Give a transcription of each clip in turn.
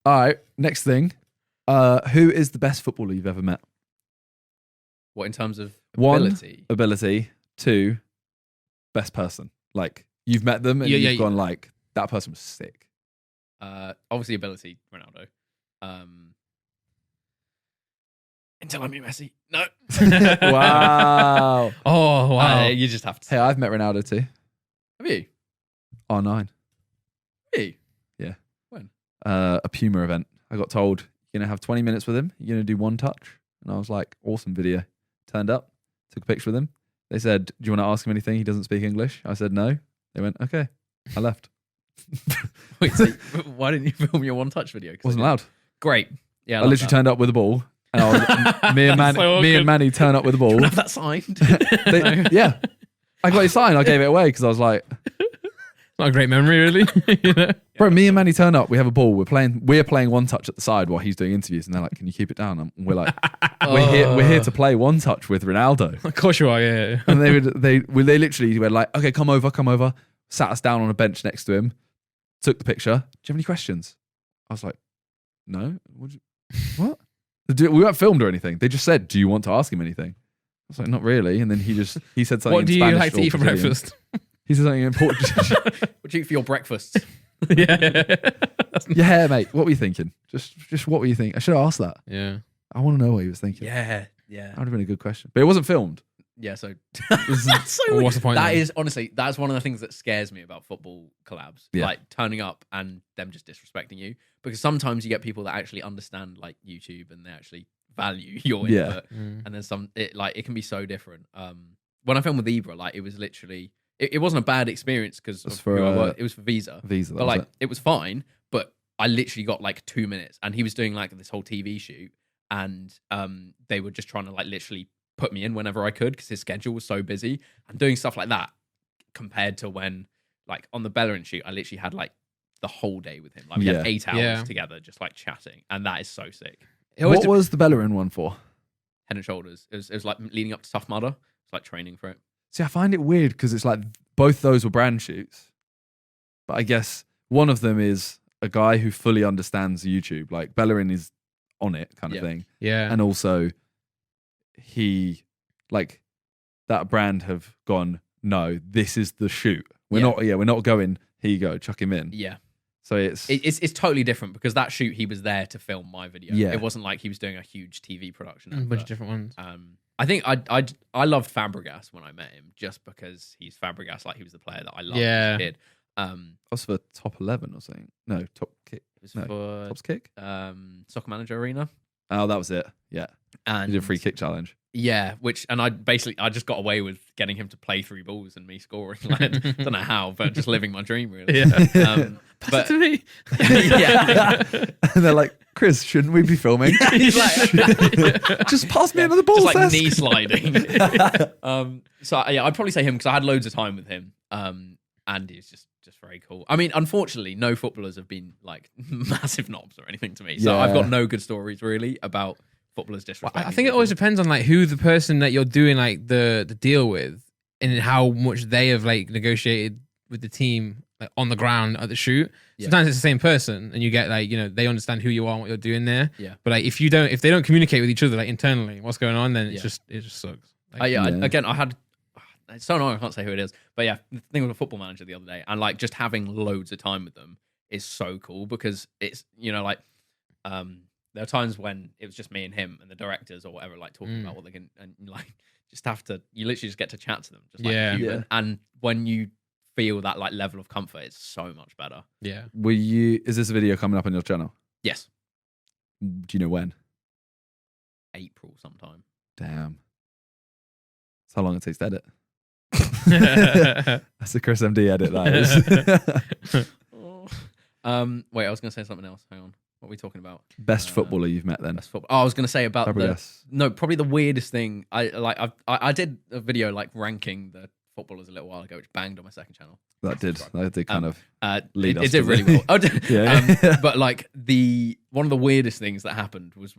All right, next thing. Who is the best footballer you've ever met? What, in terms of One, ability? ability. Two, best person. Like, you've met them and you've gone like, that person was sick. Obviously ability, Ronaldo. Until I meet Messi. No. Wow. Oh, wow. You just have to. Hey, I've met Ronaldo too. Have you? R9. Really? Yeah. When? A Puma event. I got told, you're going to have 20 minutes with him. You're going to do one touch. And I was like, awesome video. Turned up, took a picture with him. They said, do you want to ask him anything? He doesn't speak English. I said, no. They went, okay. I left. Wait, so why didn't you film your one-touch video? Wasn't allowed. Great. Yeah, I literally turned up with a ball. And I was, me and Manny turn up with the ball. Can I have that signed? Yeah. I got his sign. I gave it away because I was like... Not a great memory, really. You know? Bro, me and Manny turn up. We have a ball. We're playing one touch at the side while he's doing interviews. And they're like, can you keep it down? And we're like, we're here to play one touch with Ronaldo. Of course you are, yeah. And they literally were like, okay, come over. Sat us down on a bench next to him. Took the picture. Do you have any questions? I was like, no. What? We weren't filmed or anything. They just said, do you want to ask him anything? I was like, not really. And then he said something What in do you Spanish like to eat for Brazilian. breakfast? He said something in Portuguese. What do you eat for your breakfast? Yeah. Yeah, mate. What were you thinking? Just what were you thinking? I should have asked that. Yeah. I want to know what he was thinking. Yeah. That would have been a good question. But it wasn't filmed. Yeah, so that's so Well, weird. what's the point That then? is honestly, that's one of the things that scares me about football collabs. Yeah. Like turning up and them just disrespecting you. Because sometimes you get people that actually understand like YouTube and they actually value your input. And then it can be so different. When I filmed with Ibra, like it was literally it wasn't a bad experience because it was for Visa. Visa, but like it was fine. But I literally got like 2 minutes and he was doing like this whole TV shoot and they were just trying to like literally put me in whenever I could because his schedule was so busy and doing stuff like that compared to when like on the Bellerin shoot I literally had like the whole day with him, like we had 8 hours together just like chatting, and that is so sick. What was the Bellerin one for? Head and Shoulders. It was like leading up to Tough Mudder. It's like training for it. See, I find it weird because it's like both those were brand shoots, but I guess one of them is a guy who fully understands YouTube, like Bellerin is on it kind of thing, and also he like that brand have gone, no, this is the shoot. We're not going, here you go, chuck him in. Yeah. So it's totally different because that shoot he was there to film my video. Yeah. It wasn't like he was doing a huge TV production. A bunch of different ones. I think I loved Fabregas when I met him just because he's Fabregas, like he was the player that I loved as a kid. That was for top 11 or something. No, top kick. It was for Tops kick. Soccer Manager Arena. Oh, that was it. Yeah, and he did a free kick challenge. Yeah, I just got away with getting him to play 3 balls and me scoring. Like, I don't know how, but just living my dream really. Yeah. But to me. yeah. And they're like, Chris, shouldn't we be filming? He's like, just pass me another ball. just like Cesc. knee sliding. So yeah, I'd probably say him because I had loads of time with him. And he's just very cool. I mean, unfortunately, no footballers have been like massive knobs or anything to me. So I've got no good stories really about footballers disrespecting. I think it always depends on like who the person that you're doing like the deal with and how much they have like negotiated with the team like on the ground at the shoot. Sometimes it's the same person and you get like, you know, they understand who you are and what you're doing there. Yeah. But like if they don't communicate with each other like internally what's going on, then it just sucks. Like, again, I had. It's so annoying I can't say who it is, but yeah, the thing with a Football Manager the other day, and like just having loads of time with them is so cool because it's, you know, like there are times when it was just me and him and the directors or whatever, like talking about what they can, and like just have to, you literally just get to chat to them, just like human. And when you feel that like level of comfort, it's so much better. Yeah. Is this video coming up on your channel? Yes. Do you know when? April sometime. Damn. That's how long it takes to edit. That's the Chris MD edit, that is. Wait, I was going to say something else. Hang on. What are we talking about? Best footballer you've met then? Best football. Oh, I was going to say about Fabregas. probably the weirdest thing. I did a video like ranking the footballers a little while ago, which banged on my second channel. That did kind of lead us. It did to really the- well. But like one of the weirdest things that happened was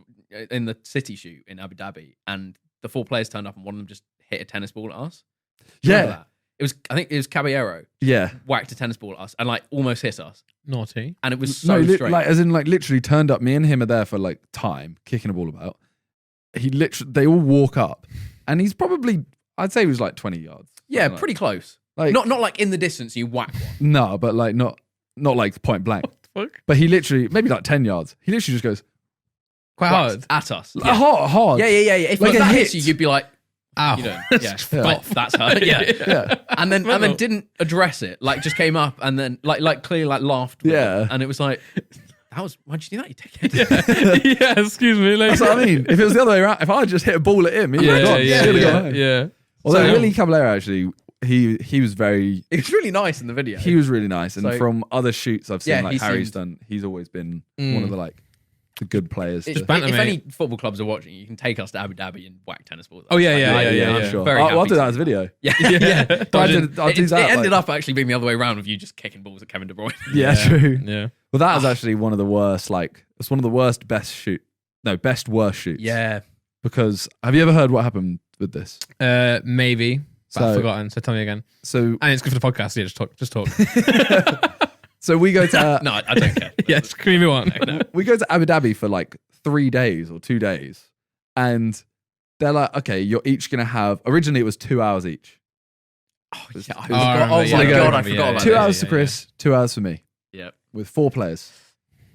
in the City shoot in Abu Dhabi, and the 4 players turned up, and one of them just hit a tennis ball at us. Do you remember that? I think it was Caballero. Yeah. Whacked a tennis ball at us and like almost hit us. Naughty. And it was so straight. Like as in like literally turned up. Me and him are there for like time kicking a ball about. They all walk up, and he's probably, I'd say he was like 20 yards. Yeah, pretty close. Like not like in the distance you whack one. No, but like not like point blank. Fuck? But he literally maybe like 10 yards. He literally just goes quite hard at us. Yeah. Hard. Yeah. If like that hits you, you'd be like, ow. You know, that's hard. Yeah. And then didn't address it. Like just came up and then like clearly like laughed. Yeah. And it was like, why'd you do that, you dickhead? Yeah, excuse me. Like, that's what I mean. If it was the other way around, if I just hit a ball at him, he would have gone. Yeah. Although Willie Caballero actually, he was very. It was really nice in the video. He was really nice, and So- from other shoots I've seen, like Harry's seemed- done, he's always been one of the like the good players. If any football clubs are watching, you can take us to Abu Dhabi and whack tennis balls. Oh, yeah, I'm sure. Very I'll happy do that to as a video. Yeah. I'll do that. It ended up actually being the other way around with you just kicking balls at Kevin De Bruyne. Yeah, true. Yeah. Well, that was actually one of the worst. Like, it's one of the worst best worst shoots. Yeah. Because have you ever heard what happened with this? Maybe. But I've forgotten, so tell me again. So, and it's good for the podcast. Yeah, just talk. So we go to no, I don't care. Yes, scream you on. No. We go to Abu Dhabi for like 3 days or 2 days, and they're like, okay, you're each gonna have. Originally, it was 2 hours each. Oh, yeah, Oh, I my remember, God, yeah. I forgot about 2 this. hours for Chris, 2 hours for me. Yeah. With 4 players.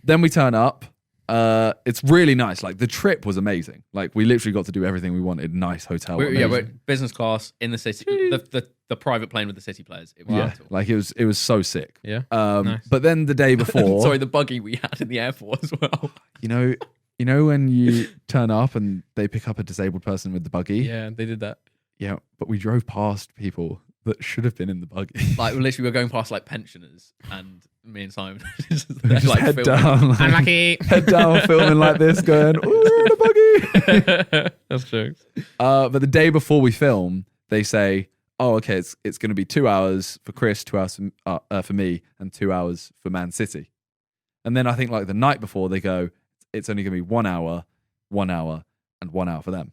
Then we turn up. It's really nice. Like the trip was amazing. Like we literally got to do everything we wanted. Nice hotel. We're business class in the city. The private plane with the city players. It was awesome. like it was so sick. Yeah. Nice. But then the day before, Sorry, the buggy we had in the airport as well. you know when you turn up and they pick up a disabled person with the buggy. Yeah, they did that. Yeah, but we drove past people that should have been in the buggy. Like literally, we were going past like pensioners, and me and Simon just Just like head filming. down, like, Unlucky. head down, filming like this, going, "Ooh, we're in a buggy." That's jokes. But the day before we film, they say, "Oh, okay, it's going to be 2 hours for Chris, 2 hours for me, and 2 hours for Man City." And then I think like the night before, they go, "It's only going to be 1 hour, 1 hour, and 1 hour for them."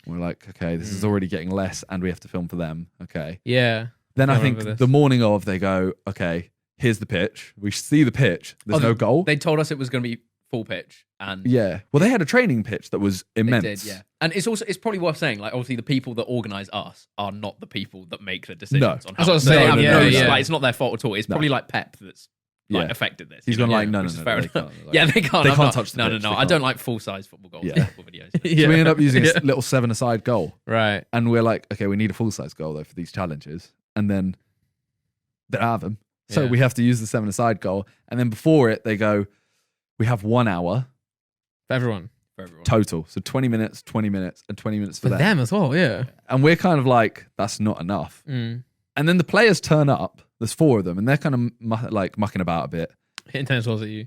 And we're like, "Okay, this is already getting less, and we have to film for them." Okay. Yeah. Then I think remember this. the morning of, they go, "Okay, here's the pitch." We see the pitch. There's no goal. They told us it was going to be full pitch, and Yeah. Well, they had a training pitch that was they immense. did, yeah. And it's probably worth saying, like, obviously the people that organise us are not the people that make the decisions No. on That's how what I'm saying, they yeah, have yeah. Like, it's not their fault at all. It's probably like Pep that's like Yeah. affected this. He's you know? gone like, Yeah, no, which no, is no, fair they enough. can't, like- Yeah, they can't. They I'm can't not- touch the No, pitch, no. they I don't can't. like full-size football goals. Yeah. Football videos. Yeah. So we end up using a little 7-a-side goal. Right. And we're like, okay, we need a full-size goal though for these challenges. And then they don't have them. So Yeah. we have to use the 7-a-side goal. And then before it, they go, we have 1 hour For everyone. For everyone. total. So 20 minutes, 20 minutes, and 20 minutes for For them. them as well, yeah. And we're kind of like, that's not enough. Mm. And then the players turn up. There's 4 of them. And they're kind of mucking about a bit. Hitting tennis balls at you.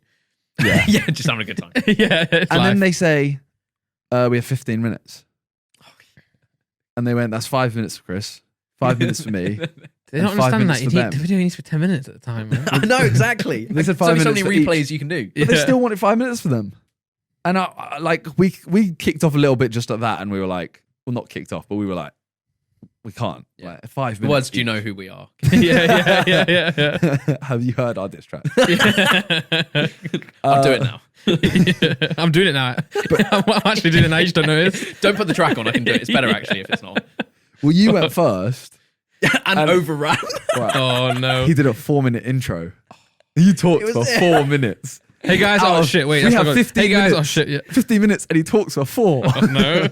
Yeah. Yeah, just having a good time. Yeah. It's And then life. they say, we have 15 minutes. And they went, that's 5 minutes for Chris, 5 minutes for me. They and don't 5 understand minutes that. for them. The video needs for 10 minutes at the time, man. I know, exactly. They said There's 5 only so minutes many for replays each. you can do. But they still wanted 5 minutes for them. And I like we kicked off a little bit just at that, and we were like, well, not kicked off, but we were like, we can't. Yeah. Like 5 The minutes. words, do you know who we are? yeah. Have you heard our diss track? I'll do it now. I'm doing it now. I'm actually doing it now. You just don't notice. Don't put the track on. I can do it. It's better actually if it's not. Well, you went first. and overran. Right. Oh no. He did a 4-minute intro. You talked It for was- 4 minutes. Hey guys, Out oh of- shit, wait. we that's have not good. 15 Hey guys, minutes. oh shit, yeah. 50 minutes, and he talks for 4. Oh no.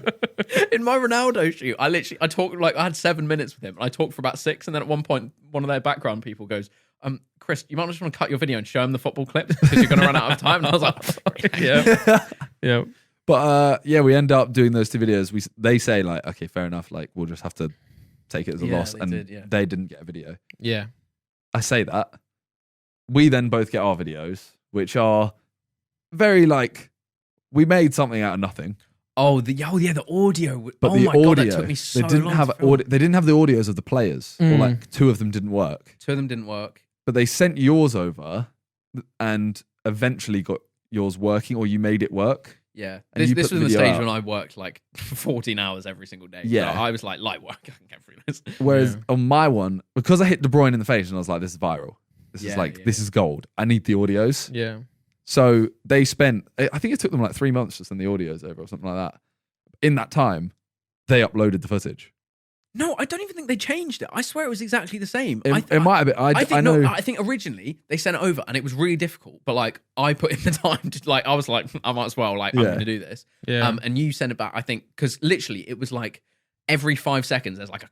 In my Ronaldo shoot, I talked like I had 7 minutes with him. I talked for about 6, and then at one point, one of their background people goes, Chris, you might just want to cut your video and show him the football clips because you're going to run out of time. And I was like, Yeah. Yeah. But yeah, we end up doing those 2 videos. They say like, okay, fair enough. Like we'll just have to take it as a Yeah, loss, they and did, yeah. they didn't get a video. Yeah. I say that. We then both get our videos, which are very like we made something out of nothing. oh the audio. But oh the my audio, god, that took me so they didn't long have to film. audio. They didn't have the audios of the players, or like 2 of them didn't work. 2 of them didn't work. But they sent yours over, and eventually got yours working, or you made it work. Yeah, And this you was put the the video stage out. when I worked like 14 hours every single day. Yeah. So I was like, light work, I can get through this. Whereas on my one, because I hit De Bruyne in the face and I was like, this is viral. This is this is gold. I need the audios. Yeah. So they spent, I think it took them like 3 months to send the audios over or something like that. In that time, they uploaded the footage. No, I don't even think they changed it. I swear it was exactly the same. It might have been. I think originally they sent it over and it was really difficult. But like I put in the time to like I was like I might as well I'm going to do this. Yeah. And you sent it back. I think because literally it was like every 5 seconds there's like a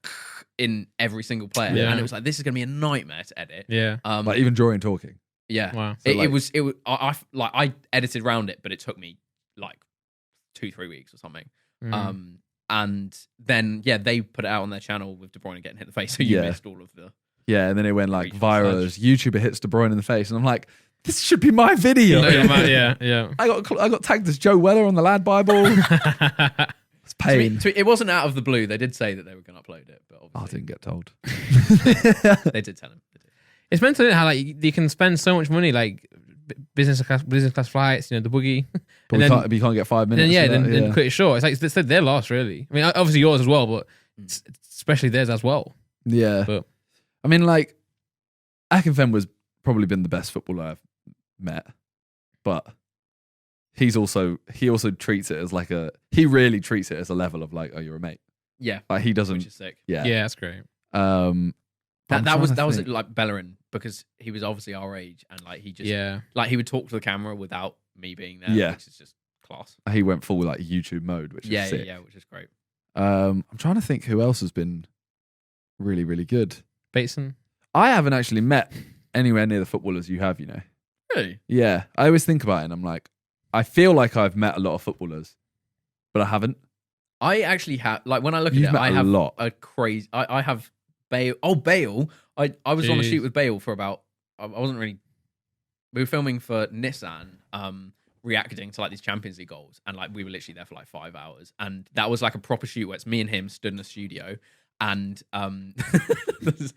in every single player, and it was like this is going to be a nightmare to edit. Yeah. like even during talking. Yeah. Wow. So it was. I edited around it, but it took me like 2-3 weeks or something. And then they put it out on their channel with De Bruyne getting hit in the face, so you missed all of the. Yeah, and then it went like viral as YouTuber hits De Bruyne in the face, and I'm like, this should be my video. Yeah. I got tagged as Joe Weller on the Lad Bible. It's pain. It wasn't out of the blue. They did say that they were going to upload it, but obviously I didn't get told. they did tell him. It's mental how like you can spend so much money like business class flights, the boogie, But you can't get 5 minutes. Then cut it short. It's like they said their loss really. I mean, obviously yours as well, but especially theirs as well. Yeah, but I mean, like Akinfen was probably been the best footballer I've met, but he also treats it as like he really treats it as a level of like, oh, you're a mate. Yeah, like he doesn't. Which is sick. Yeah, that's great. That was like Bellerin because he was obviously our age and like he just like he would talk to the camera without me being there, which is just class. He went full like YouTube mode, which is sick. Yeah, which is great. I'm trying to think who else has been really, really good. Bateson. I haven't actually met anywhere near the footballers you have, Really? Yeah, I always think about it and I'm like, I feel like I've met a lot of footballers, but I haven't. I actually have, like when I look You've at it, met I a have lot. a crazy. I have Bale. Oh, Bale. I was on a shoot with Bale for about. I wasn't really. We were filming for Nissan, reacting to like these Champions League goals, and like we were literally there for like 5 hours, and that was like a proper shoot where it's me and him stood in a studio, and that's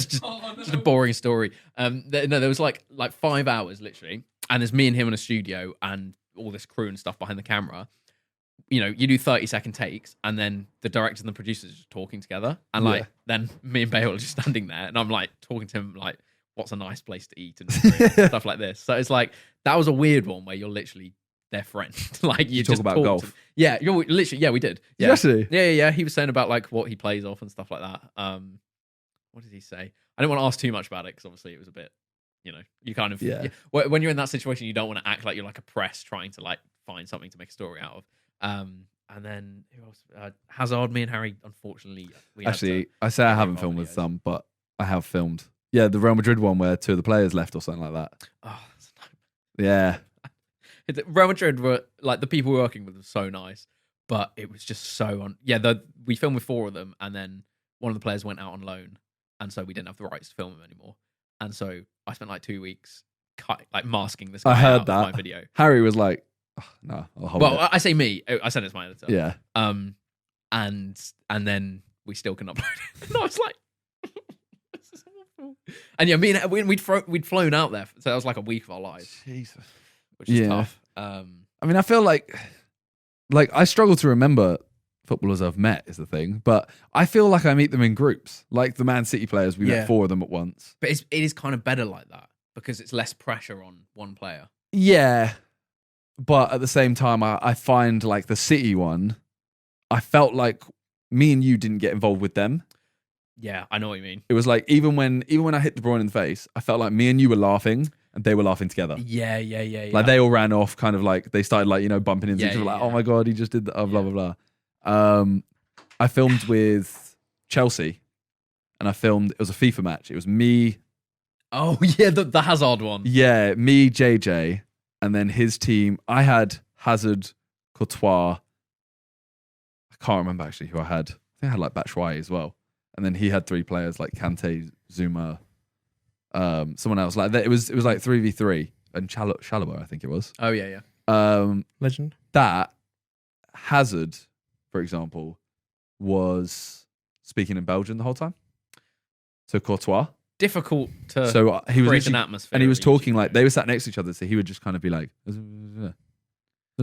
just a boring story. There was like 5 hours literally, and there's me and him in a studio, and all this crew and stuff behind the camera. You do 30-second takes, and then the directors and the producers are just talking together, and like then me and Bale are just standing there, and I'm like talking to him like, "What's a nice place to eat?" and stuff like this. So it's like that was a weird one where you're literally their friend. Like you talk just about talk golf. You're literally we did. Yeah, Actually? He was saying about like what he plays off and stuff like that. What did he say? I didn't want to ask too much about it because obviously it was a bit, you kind of when you're in that situation, you don't want to act like you're like a press trying to like find something to make a story out of. And then who else? Hazard, me and Harry, unfortunately. I say I haven't filmed with some, but I have filmed. Yeah, the Real Madrid one where 2 of the players left or something like that. Oh, that's yeah. Real Madrid were like the people working with were so nice, but it was just so we filmed with 4 of them, and then one of the players went out on loan, and so we didn't have the rights to film him anymore. And so I spent like 2 weeks masking this guy I heard out that. of my video. Harry was like, oh, no, I'll hold it. I say me. I said it's my editor. Yeah. And then we still can upload it. And I was like, this is awful. And yeah, we'd flown out there, so that was like a week of our lives. Jesus. Which is tough. I mean, I feel like I struggle to remember footballers I've met is the thing, but I feel like I meet them in groups. Like the Man City players, we met 4 of them at once. But it is kind of better like that because it's less pressure on one player. Yeah. But at the same time, I find like the City one, I felt like me and you didn't get involved with them. Yeah, I know what you mean. It was like even when I hit De Bruyne in the face, I felt like me and you were laughing and they were laughing together. Yeah. Like they all ran off, kind of like they started like bumping into each other, like, oh my god, he just did that, blah blah blah. I filmed with Chelsea, and it was a FIFA match. It was me. Oh yeah, the Hazard one. Yeah, me, JJ. And then his team, I had Hazard, Courtois. I can't remember actually who I had. I think I had like Batshuayi as well. And then he had 3 players like Kante, Zuma, someone else. Like that. It was like 3v3 and Chalobah, I think it was. Oh yeah. Legend. That Hazard, for example, was speaking in Belgian the whole time. So Courtois. Difficult to he was create an atmosphere. And he was talking like they were sat next to each other, so he would just kind of be like,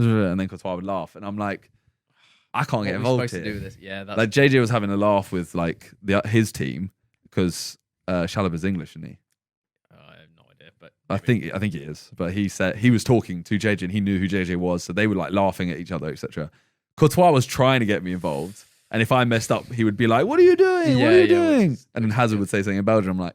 and then Courtois would laugh, and I'm like, I can't get involved here. Supposed to do this? Yeah, that's like JJ was having a laugh with like his team because Chalobah's English, isn't he? I have no idea, but I think he is. But he said he was talking to JJ and he knew who JJ was, so they were like laughing at each other, etc. Courtois was trying to get me involved, and if I messed up, he would be like, "What are you doing? What are you doing?" And then Hazard would say something in Belgian. I'm like,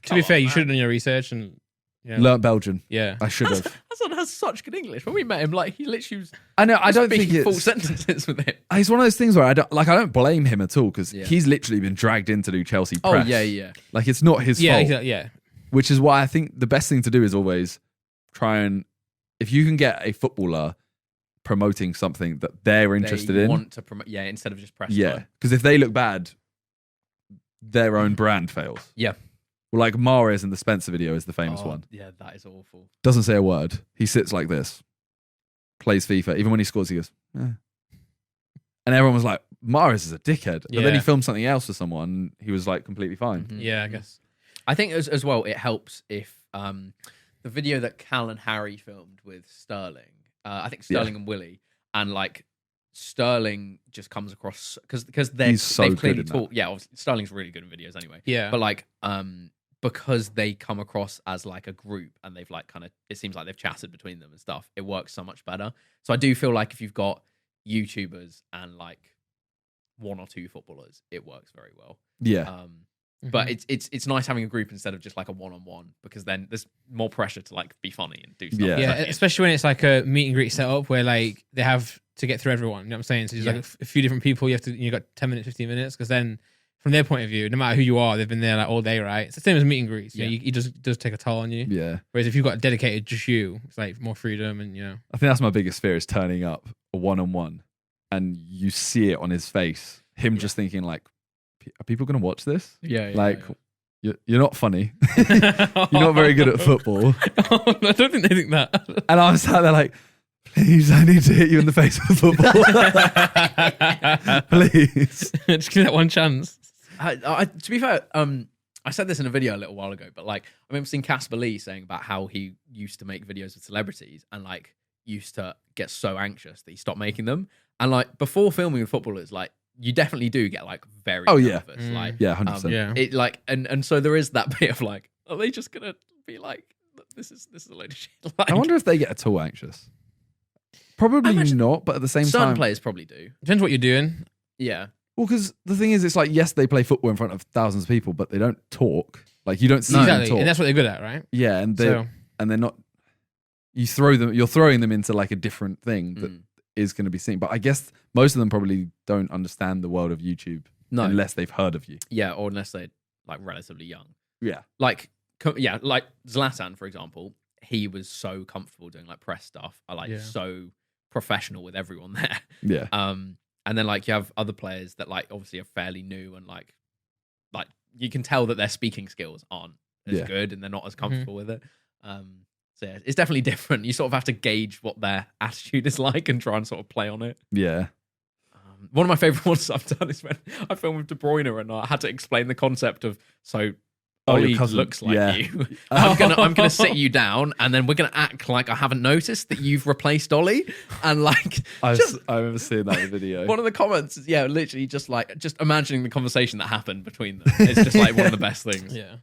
to be fair, you should have done your research and learnt Belgian. Yeah, I should have. Hazard has such good English. When we met him, like he literally was. I know. I don't think speaking it's full sentences with him. It's one of those things where I don't blame him at all because he's literally been dragged in to do Chelsea press. Oh yeah. Like it's not his fault. Exactly, yeah. Which is why I think the best thing to do is always try and if you can get a footballer promoting something that they're interested in, want to promote, instead of just press. Because if they look bad, their own brand fails. Yeah. Well, like Mahrez in the Spencer video is the famous one. Yeah, that is awful. Doesn't say a word. He sits like this, plays FIFA. Even when he scores, he goes, eh. And everyone was like, Mahrez is a dickhead. But then he filmed something else for someone. He was like completely fine. Mm-hmm. Yeah, I guess. I think as well, it helps if the video that Cal and Harry filmed with Sterling, I think Sterling and Willie, and like Sterling just comes across because they've clearly talked. Yeah, obviously, Sterling's really good in videos anyway. Yeah, but like because they come across as like a group and they've like kind of it seems like they've chatted between them and stuff. It works so much better. So I do feel like if you've got YouTubers and like one or two footballers, it works very well. Yeah. But it's nice having a group instead of just like a one-on-one because then there's more pressure to like be funny and do stuff. Yeah, especially when it's like a meet and greet setup where like they have to get through everyone. You know what I'm saying? So there's like a few different people. You got 10 minutes, 15 minutes because then from their point of view, no matter who you are, they've been there like all day, right? It's the same as meet and greets. You know, it does take a toll on you. Yeah. Whereas if you've got dedicated just you, it's like more freedom and I think that's my biggest fear is turning up a one-on-one and you see it on his face. Him just thinking like, are people going to watch this? Yeah. You're not funny. You're not very good at football. I don't think they think that. And I was sat there like, please, I need to hit you in the face with football. Please. Just give that one chance. To be fair, I said this in a video a little while ago, but like I remember seeing Casper Lee saying about how he used to make videos with celebrities and like used to get so anxious that he stopped making them. And like before filming with footballers, like you definitely do get like very nervous. Like 100%. It like and so there is that bit of like, are they just gonna be like, this is a load of shit? Like, I wonder if they get at all anxious. Probably not, but at the same time, certain players probably do. Depends what you're doing. Yeah. Well, because the thing is, it's like yes, they play football in front of thousands of people, but they don't talk. Like you don't see them talk, and that's what they're good at, right? Yeah, and they're not. You're throwing them into like a different thing that is going to be seen. But I guess most of them probably don't understand the world of YouTube unless they've heard of you. Yeah, or unless they're like relatively young. Yeah. Like Zlatan, for example, he was so comfortable doing like press stuff. So professional with everyone there. Yeah. And then like you have other players that like obviously are fairly new and like you can tell that their speaking skills aren't as good and they're not as comfortable with it. So yeah, it's definitely different. You sort of have to gauge what their attitude is like and try and sort of play on it. Yeah. One of my favourite ones I've done is when I filmed with BRUYNE and I had to explain the concept of Ollie looks like you. I'm gonna sit you down and then we're gonna act like I haven't noticed that you've replaced Ollie. And like I remember seeing that in the video. One of the comments is literally just imagining the conversation that happened between them. It's just like one of the best things. Yeah.